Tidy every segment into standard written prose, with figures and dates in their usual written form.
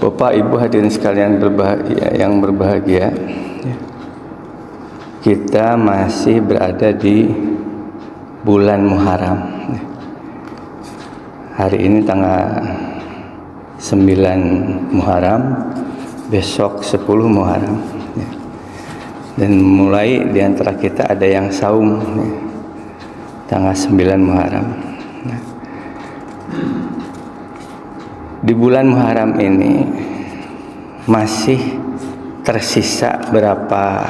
Bapak Ibu hadirin sekalian yang berbahagia, kita masih berada di bulan Muharram. Hari ini tanggal 9 Muharram, besok 10 Muharram. Dan mulai di antara kita ada yang saum tanggal 9 Muharram. Di bulan Muharram ini masih tersisa berapa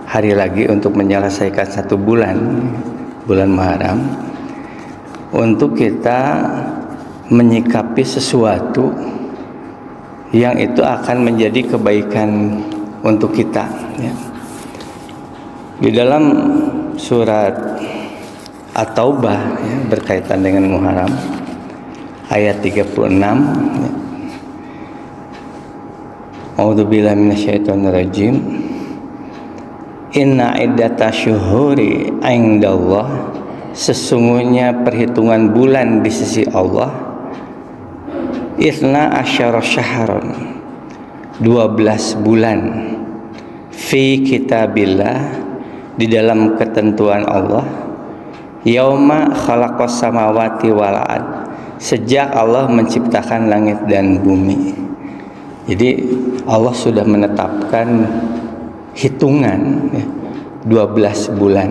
hari lagi untuk menyelesaikan satu bulan Muharram, untuk kita menyikapi sesuatu yang itu akan menjadi kebaikan untuk kita, ya. Di dalam surat At-Taubah, ya, berkaitan dengan Muharram ayat 36, ya. A'udzubillahi minasyaitonirrajim. Inna iddatash syuhuri 'indallah, sesungguhnya perhitungan bulan di sisi Allah, Isna asyara syahran, 12 bulan, fi kitabillah, di dalam ketentuan Allah, yauma khalaqas samawati wal ard, sejak Allah menciptakan langit dan bumi. Jadi Allah sudah menetapkan hitungan, ya, 12 bulan.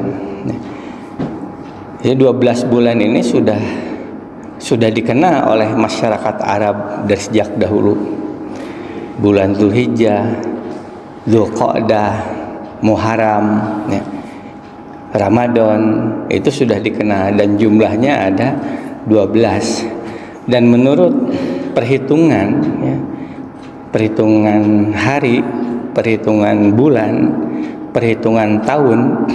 Jadi 12 bulan ini sudah dikenal oleh masyarakat Arab dari sejak dahulu. Bulan Dzulhijjah, Dzulqa'dah, Muharram, ya, Ramadan, itu sudah dikenal dan jumlahnya ada 12. Dan menurut perhitungan, ya, perhitungan hari, perhitungan bulan, perhitungan tahun,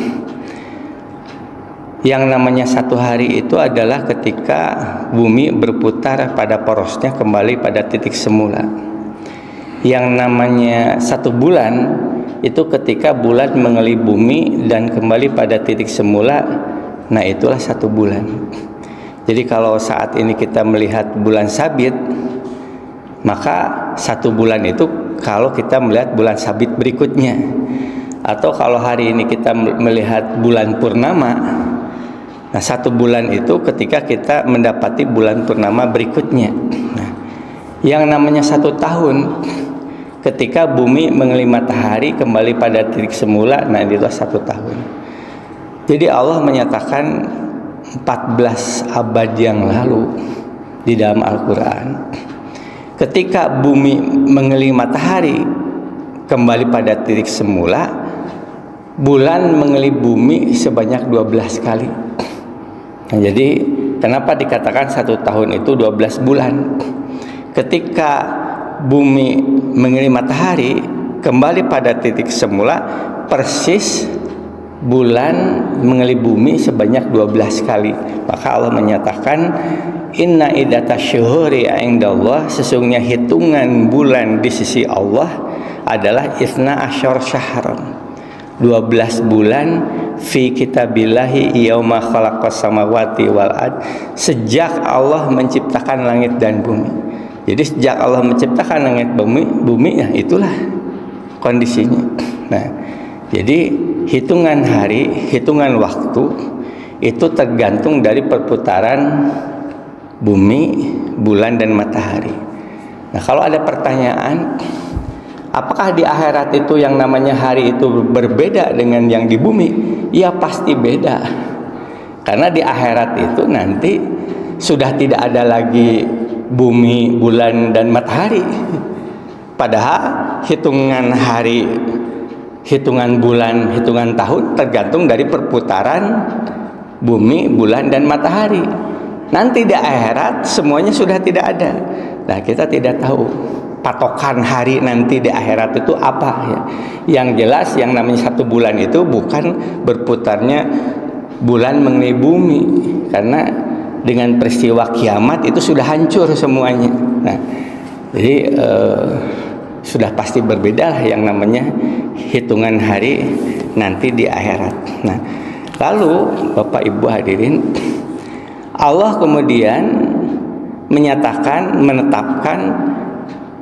yang namanya satu hari itu adalah ketika bumi berputar pada porosnya kembali pada titik semula. Yang namanya satu bulan itu ketika bulan mengelilingi bumi dan kembali pada titik semula. Nah, itulah satu bulan. Jadi kalau saat ini kita melihat bulan sabit, maka satu bulan itu kalau kita melihat bulan sabit berikutnya. Atau kalau hari ini kita melihat bulan purnama, nah, satu bulan itu ketika kita mendapati bulan purnama berikutnya. Nah, yang namanya satu tahun ketika bumi mengelilingi matahari kembali pada titik semula. Nah, itulah satu tahun. Jadi Allah menyatakan 14 abad yang lalu di dalam Al-Quran, ketika bumi mengelilingi matahari kembali pada titik semula, bulan mengelilingi bumi sebanyak 12 kali. Nah, jadi kenapa dikatakan satu tahun itu 12 bulan? Ketika bumi mengelilingi matahari kembali pada titik semula, persis bulan mengelilingi bumi sebanyak 12 kali. Maka Allah menyatakan inna iddatash syuhuri 'indallah, sesungguhnya hitungan bulan di sisi Allah adalah isna asyara syahran, 12 bulan, fi kitabillahi yauma khalaqas samawati wal ard, sejak Allah menciptakan langit dan bumi. Jadi sejak Allah menciptakan langit bumi, ya itulah kondisinya. Nah, jadi hitungan hari, hitungan waktu itu tergantung dari perputaran bumi, bulan dan matahari. Nah, kalau ada pertanyaan, apakah di akhirat itu yang namanya hari itu berbeda dengan yang di bumi? Ya pasti beda. Karena di akhirat itu nanti sudah tidak ada lagi bumi, bulan dan matahari. Padahal hitungan hari, hitungan bulan, hitungan tahun tergantung dari perputaran bumi, bulan dan matahari. Nanti di akhirat semuanya sudah tidak ada. Nah, kita tidak tahu patokan hari nanti di akhirat itu apa, ya. Yang jelas yang namanya satu bulan itu bukan berputarnya bulan mengelilingi bumi, karena dengan peristiwa kiamat itu sudah hancur semuanya. Nah, jadi sudah pasti berbeda lah yang namanya hitungan hari nanti di akhirat. Nah, lalu Bapak Ibu hadirin, Allah kemudian menyatakan, menetapkan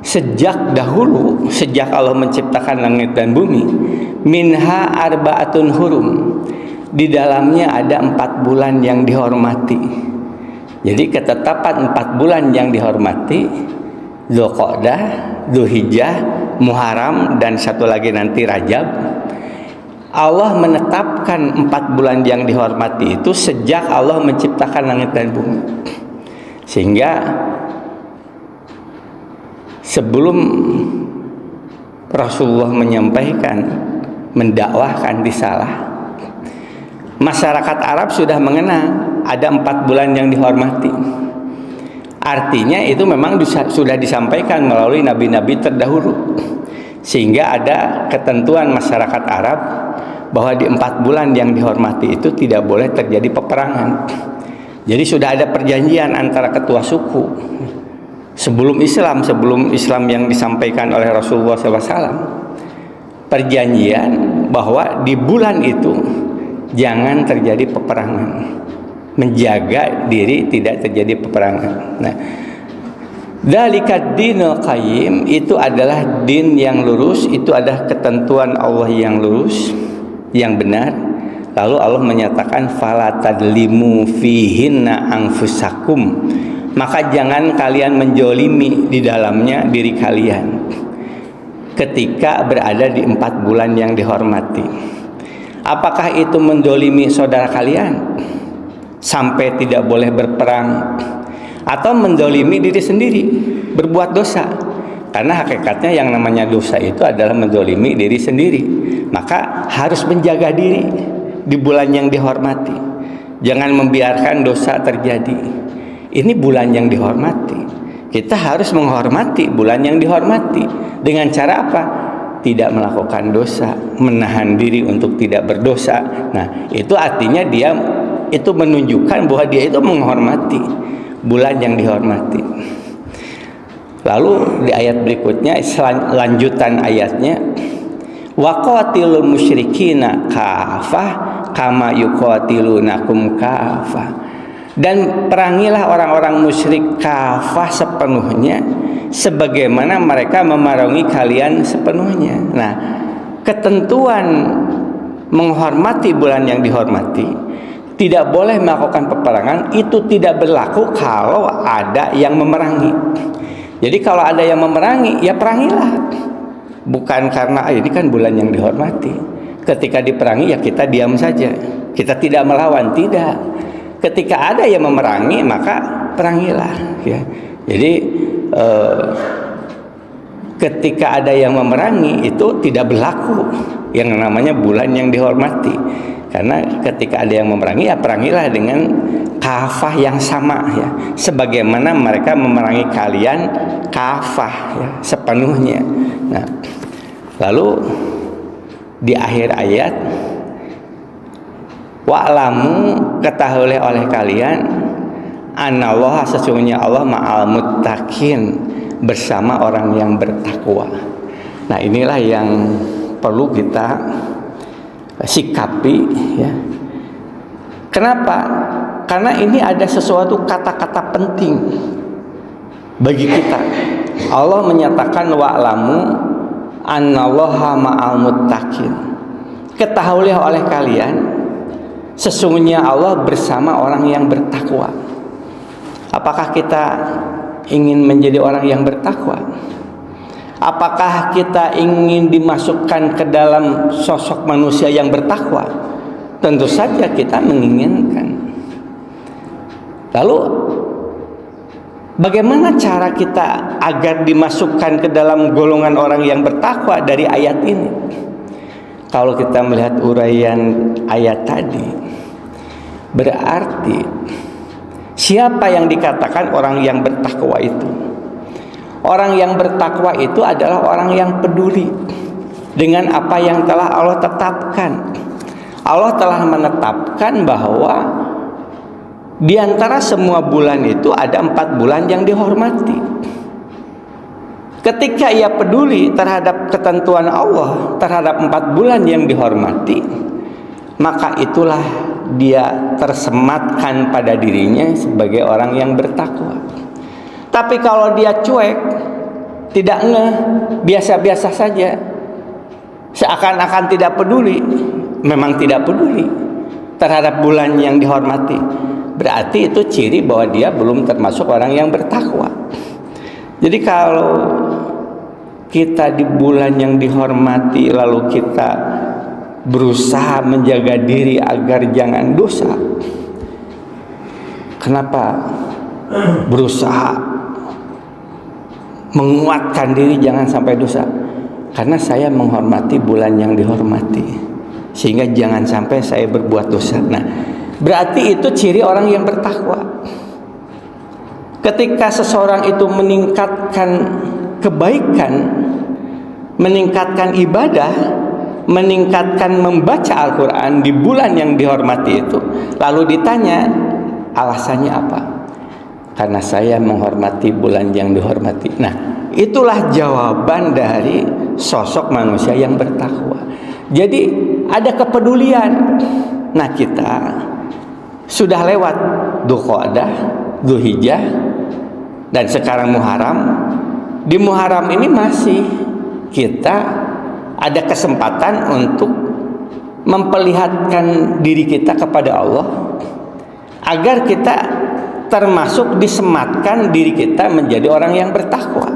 sejak dahulu, sejak Allah menciptakan langit dan bumi, minha arba'atun hurum, di dalamnya ada 4 bulan yang dihormati. Jadi ketetapan 4 bulan yang dihormati, Dzulqa'dah, Dzulhijjah, Muharram, dan satu lagi nanti Rajab. Allah menetapkan 4 bulan yang dihormati itu sejak Allah menciptakan langit dan bumi. Sehingga sebelum Rasulullah menyampaikan, mendakwahkan risalah, masyarakat Arab sudah mengenal ada 4 bulan yang dihormati. Artinya itu memang sudah disampaikan melalui nabi-nabi terdahulu, sehingga ada ketentuan masyarakat Arab bahwa di 4 bulan yang dihormati itu tidak boleh terjadi peperangan. Jadi sudah ada perjanjian antara ketua suku sebelum Islam yang disampaikan oleh Rasulullah SAW, perjanjian bahwa di bulan itu jangan terjadi peperangan, menjaga diri tidak terjadi peperangan. Nah, dzalika dinul qayyim, itu adalah din yang lurus, itu adalah ketentuan Allah yang lurus, yang benar. Lalu Allah menyatakan fala tadlimu fihinna anfusakum, maka jangan kalian menjolimi di dalamnya diri kalian ketika berada di 4 bulan yang dihormati. Apakah itu mendolimi saudara kalian sampai tidak boleh berperang, atau mendolimi diri sendiri berbuat dosa? Karena hakikatnya yang namanya dosa itu adalah mendolimi diri sendiri. Maka harus menjaga diri di bulan yang dihormati, jangan membiarkan dosa terjadi. Ini bulan yang dihormati, kita harus menghormati bulan yang dihormati. Dengan cara apa? Tidak melakukan dosa, menahan diri untuk tidak berdosa. Nah, itu artinya dia itu menunjukkan bahwa dia itu menghormati bulan yang dihormati. Lalu di ayat berikutnya, lanjutan ayatnya, waqatilul musyrikina kafah kama yuqatilunakum kafah, dan perangilah orang-orang musyrik kafah sepenuhnya sebagaimana mereka memerangi kalian sepenuhnya. Nah, ketentuan menghormati bulan yang dihormati, tidak boleh melakukan peperangan, itu tidak berlaku kalau ada yang memerangi. Jadi kalau ada yang memerangi, ya perangilah. Bukan karena ini kan bulan yang dihormati, ketika diperangi ya kita diam saja, kita tidak melawan. Tidak, ketika ada yang memerangi maka perangilah ya. Jadi ketika ada yang memerangi itu tidak berlaku yang namanya bulan yang dihormati, karena ketika ada yang memerangi ya perangilah dengan kafah yang sama ya, sebagaimana mereka memerangi kalian kafah ya, sepenuhnya. Nah, lalu di akhir ayat, wa'lamu, ketahuilah oleh kalian, anallaha, sesungguhnya Allah ma'al muttaqin, bersama orang yang bertakwa. Nah, inilah yang perlu kita sikapi ya. Kenapa? Karena ini ada sesuatu kata-kata penting bagi kita. Allah menyatakan wa'lamu annallaha ma'al muttaqin, ketahuilah oleh kalian sesungguhnya Allah bersama orang yang bertakwa. Apakah kita ingin menjadi orang yang bertakwa? Apakah kita ingin dimasukkan ke dalam sosok manusia yang bertakwa? Tentu saja kita menginginkan. Lalu bagaimana cara kita agar dimasukkan ke dalam golongan orang yang bertakwa dari ayat ini? Kalau kita melihat uraian ayat tadi, berarti siapa yang dikatakan orang yang bertakwa itu? Orang yang bertakwa itu adalah orang yang peduli dengan apa yang telah Allah tetapkan. Allah telah menetapkan bahwa di antara semua bulan itu ada 4 bulan yang dihormati. Ketika ia peduli terhadap ketentuan Allah, terhadap 4 bulan yang dihormati, maka itulah dia tersematkan pada dirinya sebagai orang yang bertakwa. Tapi kalau dia cuek, tidak ngeh, biasa-biasa saja, seakan-akan tidak peduli. Memang tidak peduli terhadap bulan yang dihormati. Berarti itu ciri bahwa dia belum termasuk orang yang bertakwa. Jadi kalau kita di bulan yang dihormati lalu kita berusaha menjaga diri agar jangan dosa, kenapa berusaha menguatkan diri jangan sampai dosa? Karena saya menghormati bulan yang dihormati, sehingga jangan sampai saya berbuat dosa. Nah, berarti itu ciri orang yang bertakwa. Ketika seseorang itu meningkatkan kebaikan, meningkatkan ibadah, meningkatkan membaca Al-Quran di bulan yang dihormati itu, lalu ditanya alasannya apa? Karena saya menghormati bulan yang dihormati. Nah, itulah jawaban dari sosok manusia yang bertakwa. Jadi ada kepedulian. Nah, kita sudah lewat Dzulqa'dah, Dzulhijjah, dan sekarang Muharram. Di Muharram ini masih kita ada kesempatan untuk memperlihatkan diri kita kepada Allah, agar kita termasuk disematkan diri kita menjadi orang yang bertakwa.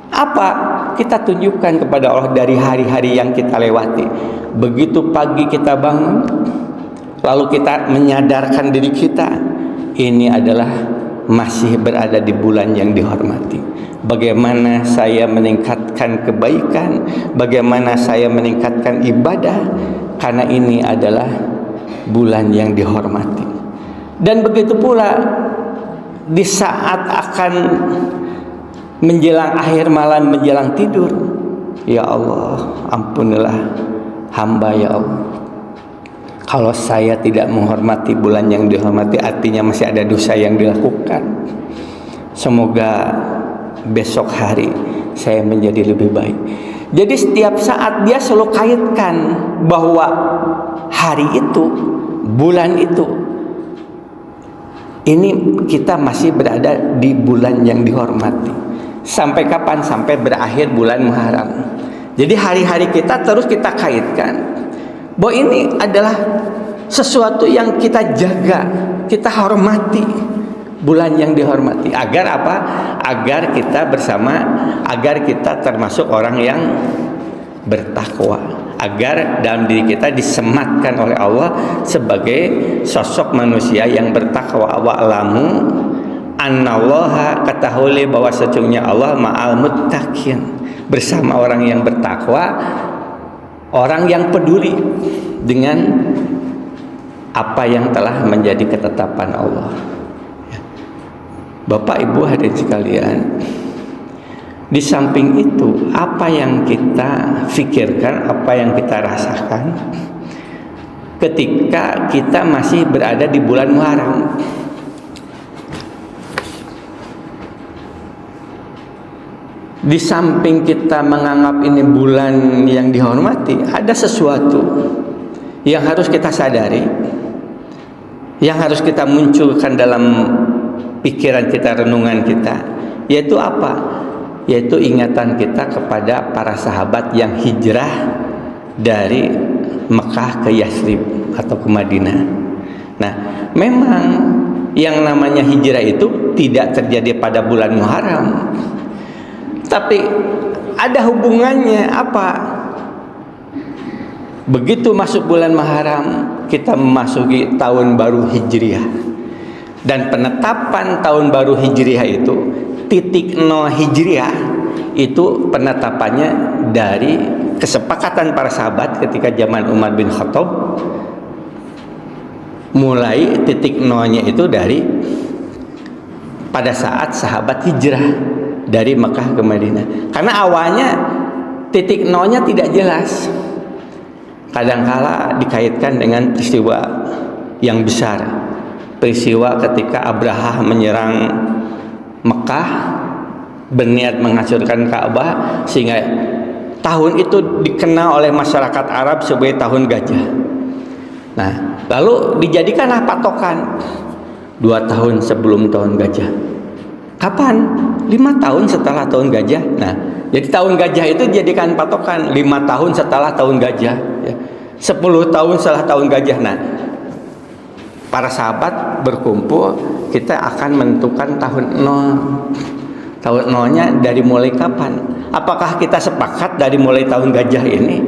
Apa? Kita tunjukkan kepada Allah dari hari-hari yang kita lewati. Begitu pagi kita bangun, lalu kita menyadarkan diri kita, ini adalah masih berada di bulan yang dihormati. Bagaimana saya meningkatkan kebaikan, bagaimana saya meningkatkan ibadah, karena ini adalah bulan yang dihormati. Dan begitu pula di saat akan menjelang akhir malam, menjelang tidur, ya Allah, ampunilah hamba ya Allah. Kalau saya tidak menghormati bulan yang dihormati, artinya masih ada dosa yang dilakukan. Semoga besok hari saya menjadi lebih baik. Jadi setiap saat dia selalu kaitkan bahwa hari itu, bulan itu, ini kita masih berada di bulan yang dihormati. Sampai kapan? Sampai berakhir bulan Muharram. Jadi hari-hari kita terus kita kaitkan bahwa ini adalah sesuatu yang kita jaga, kita hormati, bulan yang dihormati. Agar apa? Agar kita bersama, agar kita termasuk orang yang bertakwa, agar dalam diri kita disematkan oleh Allah sebagai sosok manusia yang bertakwa. Wa'lamu annallaha, ketahui bahwa sesungguhnya Allah ma'al muttaqin, bersama orang yang bertakwa, orang yang peduli dengan apa yang telah menjadi ketetapan Allah. Bapak Ibu hadirin sekalian, di samping itu, apa yang kita pikirkan, apa yang kita rasakan ketika kita masih berada di bulan Muharram. Di samping kita menganggap ini bulan yang dihormati, ada sesuatu yang harus kita sadari, yang harus kita munculkan dalam pikiran kita, renungan kita, yaitu apa? Yaitu ingatan kita kepada para sahabat yang hijrah dari Mekah ke Yathrib atau ke Madinah. Nah, memang yang namanya hijrah itu tidak terjadi pada bulan Muharram, tapi ada hubungannya apa? Begitu masuk bulan Muharram, kita memasuki tahun baru Hijriah. Dan penetapan tahun baru Hijriah itu, titik 0 Hijriah, itu penetapannya dari kesepakatan para sahabat ketika zaman Umar bin Khattab. Mulai titik 0-nya itu dari pada saat sahabat hijrah dari Mekah ke Madinah. Karena awalnya titik 0-nya tidak jelas. Kadangkala dikaitkan dengan peristiwa yang besar, peristiwa ketika Abraha menyerang Mekah, berniat menghancurkan Ka'bah, sehingga tahun itu dikenal oleh masyarakat Arab sebagai tahun gajah. Nah, lalu dijadikanlah patokan 2 tahun sebelum tahun gajah. Kapan? 5 tahun setelah tahun gajah. Nah, jadi tahun gajah itu dijadikan patokan 5 tahun setelah tahun gajah, ya. 10 tahun setelah tahun gajah. Nah, para sahabat berkumpul, kita akan menentukan tahun nol. Tahun nolnya dari mulai kapan? Apakah kita sepakat dari mulai tahun gajah ini?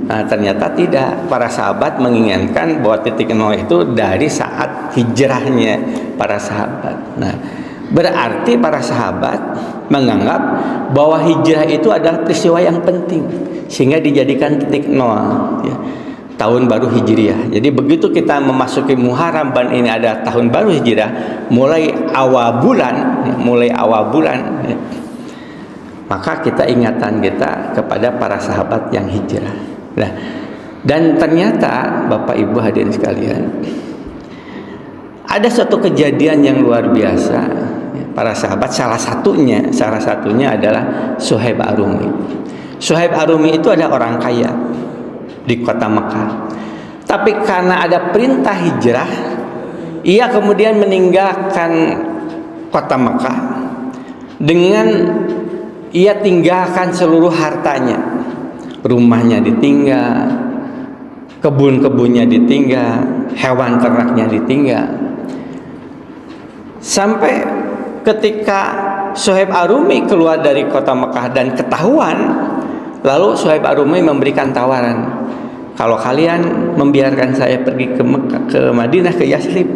Nah, ternyata tidak. Para sahabat menginginkan bahwa titik nol itu dari saat hijrahnya para sahabat. Nah, berarti para sahabat menganggap bahwa hijrah itu adalah peristiwa yang penting, sehingga dijadikan titik nol, ya, tahun baru Hijriah. Jadi begitu kita memasuki Muharram dan ini ada tahun baru Hijriah, mulai awal bulan, ya, maka kita ingatan kita kepada para sahabat yang hijrah. Nah, dan ternyata Bapak Ibu hadirin sekalian, ada suatu kejadian yang luar biasa. Para sahabat salah satunya adalah Suhaib Ar-Rumi. Suhaib Ar-Rumi itu ada orang kaya di kota Mekah. Tapi karena ada perintah hijrah, ia kemudian meninggalkan kota Mekah dengan ia tinggalkan seluruh hartanya. Rumahnya ditinggal, kebun-kebunnya ditinggal, hewan ternaknya ditinggal. Sampai ketika Suhaib Ar-Rumi keluar dari kota Mekah dan ketahuan, lalu Suhaib Ar-Rumi memberikan tawaran, kalau kalian membiarkan saya pergi ke Mekah, ke Madinah, ke Yathrib,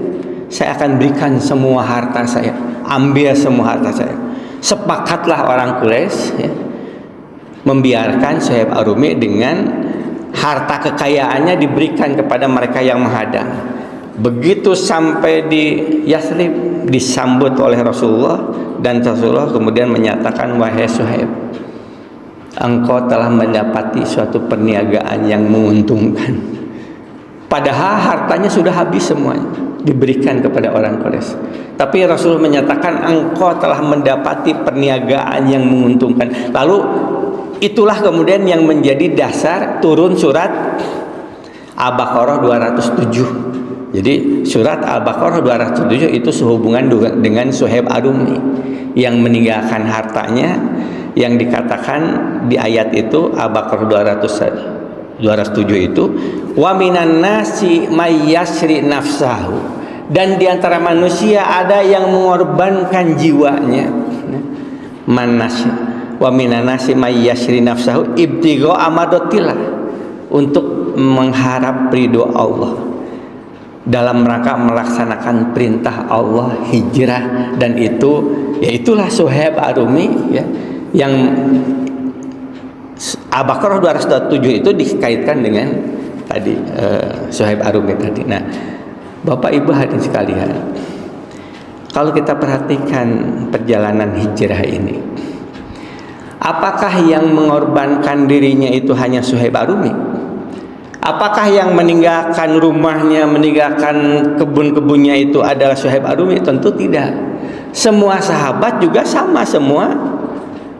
saya akan berikan semua harta saya, ambil semua harta saya. Sepakatlah orang Quraisy, ya, membiarkan Suhaib Ar-Rumi dengan harta kekayaannya diberikan kepada mereka yang menghadang. Begitu sampai di Yathrib, disambut oleh Rasulullah, dan Rasulullah kemudian menyatakan, wahai Suhaib, engkau telah mendapati suatu perniagaan yang menguntungkan. Padahal hartanya sudah habis semuanya, diberikan kepada orang Quraisy. Tapi Rasulullah menyatakan engkau telah mendapati perniagaan yang menguntungkan. Lalu itulah kemudian yang menjadi dasar turun surat Al-Baqarah 207. Jadi surat Al-Baqarah 207 itu sehubungan dengan Suhaib Ar-Rumi yang meninggalkan hartanya, yang dikatakan di ayat itu Al-Baqarah 207 itu, wa minan nasi may yasri nafsahu, dan di antara manusia ada yang mengorbankan jiwanya. Manas wa minan nasi may yasri nafsahu ibtigha amadatillah, untuk mengharap ridho Allah dalam rangka melaksanakan perintah Allah hijrah. Dan itu, yaitulah Suhaib Ar-Rumi, ya, yang Al-Baqarah 207 itu dikaitkan dengan tadi Suhaib Ar-Rumi tadi. Nah, Bapak Ibu hadirin sekalian, kalau kita perhatikan perjalanan hijrah ini, apakah yang mengorbankan dirinya itu hanya Suhaib Ar-Rumi? Apakah yang meninggalkan rumahnya, meninggalkan kebun-kebunnya itu adalah Suhaib Ar-Rumi? Tentu tidak. Semua sahabat juga sama, semua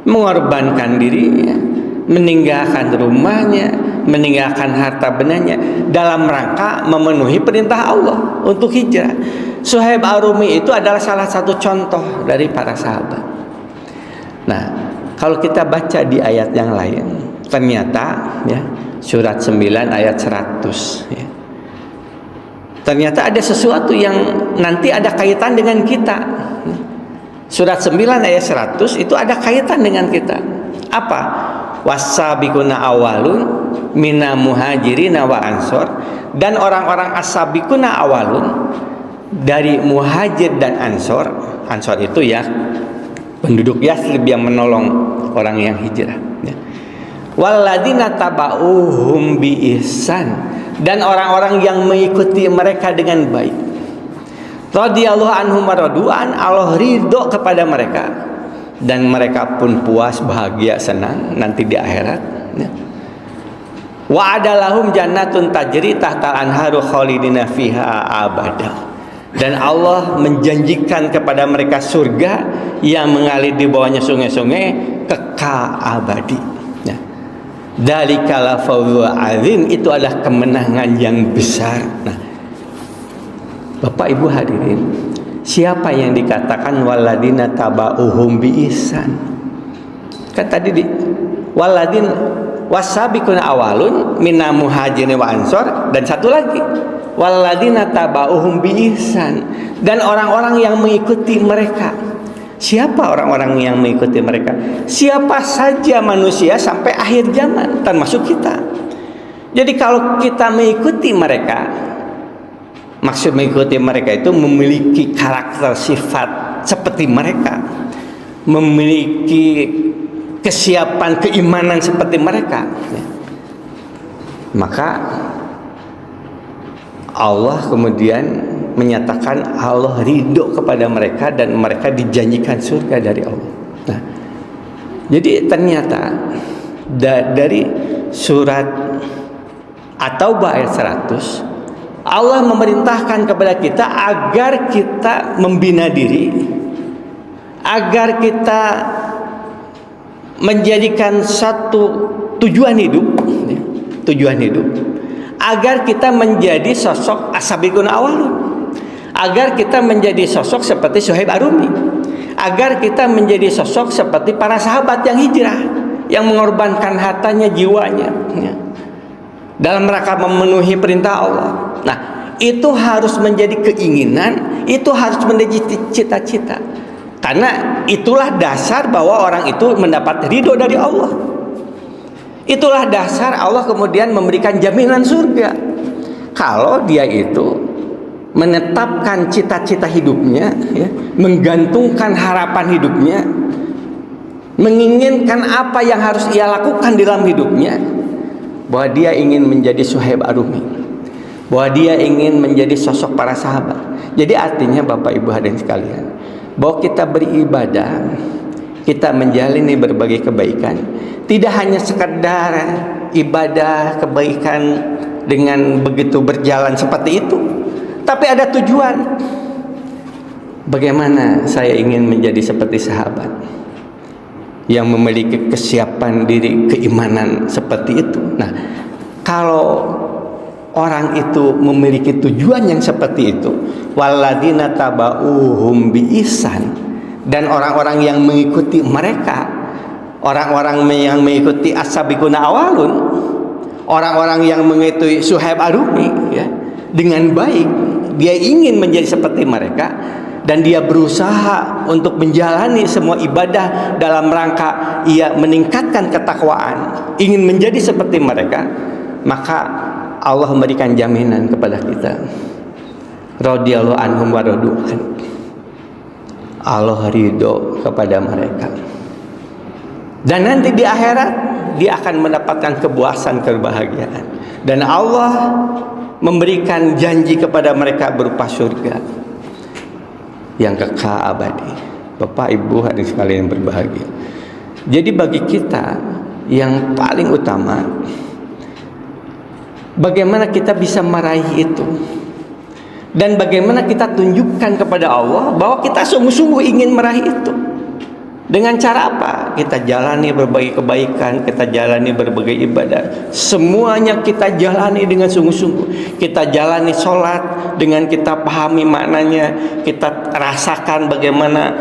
mengorbankan dirinya, meninggalkan rumahnya, meninggalkan harta bendanya dalam rangka memenuhi perintah Allah untuk hijrah. Suhaib Ar-Rumi itu adalah salah satu contoh dari para sahabat. Nah, kalau kita baca di ayat yang lain, ternyata, ya, surat 9 ayat 100, ya, ternyata ada sesuatu yang nanti ada kaitan dengan kita. Surat 9 ayat 100 itu ada kaitan dengan kita. Apa? Wasabiquna awalun mina muhajirina wa ansor, dan orang-orang as-sabiquna awalun dari muhajir dan ansor. Ansor itu ya penduduk Yathrib yang menolong orang yang hijrah, ya. Walladzina taba'uhum bi ihsan, dan orang-orang yang mengikuti mereka dengan baik. Radhiyallahu anhum wa radu'an, Allah ridho kepada mereka dan mereka pun puas, bahagia, senang nanti di akhirat, ya. Wa adalahum jannatun tajri tahtal anharu khalidina fiha abada, dan Allah menjanjikan kepada mereka surga yang mengalir di bawahnya sungai-sungai kekal abadi. Dalikal fawzul azim, itu adalah kemenangan yang besar. Nah, Bapak Ibu hadirin, Siapa yang dikatakan waladina tabauhum bi ihsan? Kan tadi waladin wasabiquna awalun minal muhajirin wa ansor, dan satu lagi waladina tabauhum bi ihsan, dan orang-orang yang mengikuti mereka. Siapa orang-orang yang mengikuti mereka? Siapa saja manusia sampai akhir zaman, termasuk kita. Jadi kalau kita mengikuti mereka, maksud mengikuti mereka itu memiliki karakter sifat seperti mereka, memiliki kesiapan keimanan seperti mereka, maka Allah kemudian menyatakan Allah ridho kepada mereka dan mereka dijanjikan surga dari Allah. Nah, jadi ternyata dari surat At-Taubah ayat 100, Allah memerintahkan kepada kita agar kita membina diri, agar kita menjadikan satu tujuan hidup, agar kita menjadi sosok as-sabiqun awalun, agar kita menjadi sosok seperti Suhaib Ar-Rumi, agar kita menjadi sosok seperti para sahabat yang hijrah, yang mengorbankan hartanya, jiwanya, dalam rangka memenuhi perintah Allah. Nah, itu harus menjadi keinginan, itu harus menjadi cita-cita. Karena itulah dasar bahwa orang itu mendapat ridho dari Allah. Itulah dasar Allah kemudian memberikan jaminan surga. Kalau dia itu menetapkan cita-cita hidupnya, menggantungkan harapan hidupnya, menginginkan apa yang harus ia lakukan dalam hidupnya, bahwa dia ingin menjadi Suhaib Ar-Rumi, bahwa dia ingin menjadi sosok para sahabat. Jadi artinya Bapak Ibu hadirin sekalian, bahwa kita beribadah, kita menjalani berbagai kebaikan, tidak hanya sekedar ibadah kebaikan dengan begitu berjalan seperti itu, tapi ada tujuan. Bagaimana saya ingin menjadi seperti sahabat yang memiliki kesiapan diri, keimanan seperti itu. Nah, kalau orang itu memiliki tujuan yang seperti itu, waladina tabauhum bi ihsan, dan orang-orang yang mengikuti mereka, orang-orang yang mengikuti as-sabiquna awalun, orang-orang yang mengikuti Suhaib Ar-Rumi, dengan baik, dia ingin menjadi seperti mereka, dan dia berusaha untuk menjalani semua ibadah dalam rangka ia meningkatkan ketakwaan, ingin menjadi seperti mereka, maka Allah memberikan jaminan kepada kita, radhiyallahu anhum wa radu an. Allah ridho kepada mereka, dan nanti di akhirat dia akan mendapatkan kepuasan, kebahagiaan, dan Allah memberikan janji kepada mereka berupa surga yang kekal abadi. Bapak Ibu hadirin sekalian berbahagia. Jadi bagi kita yang paling utama, bagaimana kita bisa meraih itu, dan bagaimana kita tunjukkan kepada Allah bahwa kita sungguh-sungguh ingin meraih itu. Dengan cara apa? Kita jalani berbagai kebaikan, kita jalani berbagai ibadah, semuanya kita jalani dengan sungguh-sungguh. Kita jalani sholat dengan kita pahami maknanya, kita rasakan bagaimana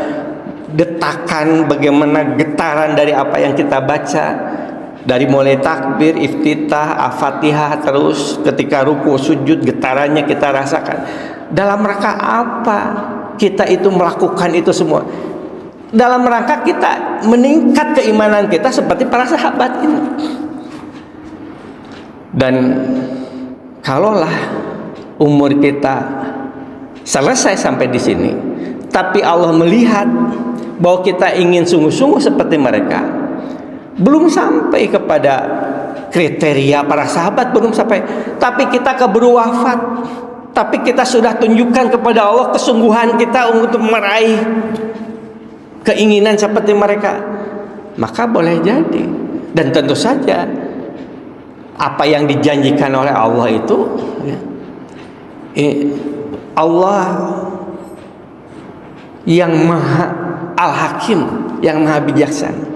detakan, bagaimana getaran dari apa yang kita baca, dari mulai takbir, iftitah, al-fatihah, terus ketika ruku, sujud, getarannya kita rasakan. Dalam rangka apa kita itu melakukan itu semua? Dalam rangka kita meningkat keimanan kita seperti para sahabat ini. Dan kalaulah umur kita selesai sampai di sini, tapi Allah melihat bahwa kita ingin sungguh-sungguh seperti mereka, belum sampai kepada kriteria para sahabat, belum sampai, tapi kita keburu wafat, tapi kita sudah tunjukkan kepada Allah kesungguhan kita untuk meraih keinginan seperti mereka, maka boleh jadi. Dan tentu saja apa yang dijanjikan oleh Allah itu, Allah yang maha al-hakim, yang maha bijaksana.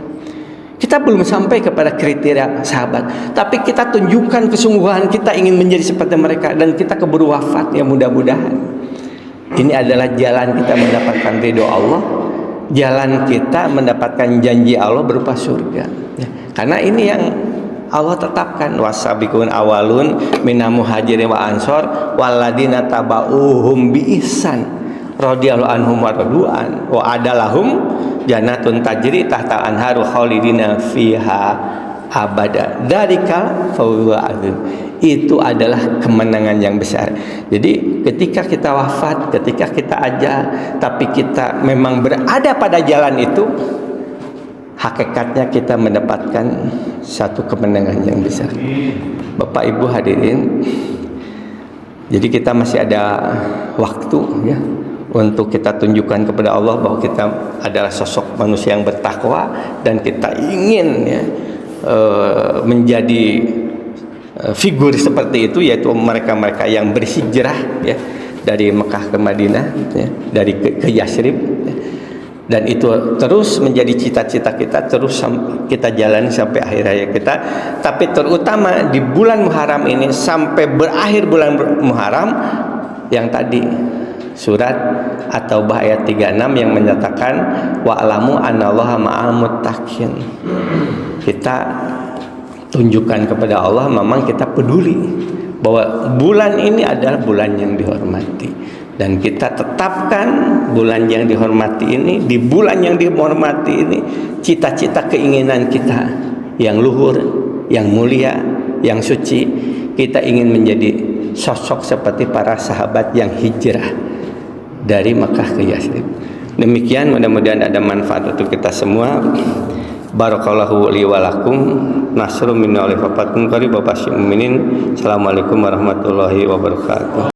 Kita belum sampai kepada kriteria sahabat, tapi kita tunjukkan kesungguhan kita ingin menjadi seperti mereka, dan kita keburu wafat, ya mudah-mudahan. Ini adalah jalan kita mendapatkan ridho Allah, jalan kita mendapatkan janji Allah berupa surga. Karena ini yang Allah tetapkan, wasabiqun awalun minal muhajirin wa ansor waladina tabauhum bi ihsan radhiyallahu anhum wa radu'an wa adalahum jannatun tajri tahta anharu khalidina fiha abada. Dzalika fawzul azim. Itu adalah kemenangan yang besar. Jadi ketika kita wafat, ketika kita ajal, tapi kita memang berada pada jalan itu, hakikatnya kita mendapatkan satu kemenangan yang besar. Bapak Ibu hadirin, jadi kita masih ada waktu ya untuk kita tunjukkan kepada Allah bahwa kita adalah sosok manusia yang bertakwa, dan kita ingin ya menjadi figur seperti itu, yaitu mereka-mereka yang berhijrah ya dari Mekah ke Madinah ya, dari ke Yasrib ya. Dan itu terus menjadi cita-cita kita, terus kita jalani sampai akhir hayat kita. Tapi terutama di bulan Muharram ini sampai berakhir bulan Muharram, yang tadi surat At-Taubah ayat 36 yang menyatakan wa'lamu anallaha ma'al muttaqin. Kita tunjukkan kepada Allah, memang kita peduli bahwa bulan ini adalah bulan yang dihormati, dan kita tetapkan bulan yang dihormati ini, di bulan yang dihormati ini, cita-cita keinginan kita yang luhur, yang mulia, yang suci. Kita ingin menjadi sosok seperti para sahabat yang hijrah dari Makkah ke Yasrib. Demikian, mudah-mudahan ada manfaat untuk kita semua. Barakallahu li wa lakum, nasrun minna wa li fafatun qarib wa basyiril mu'minin. Assalamualaikum warahmatullahi wabarakatuh.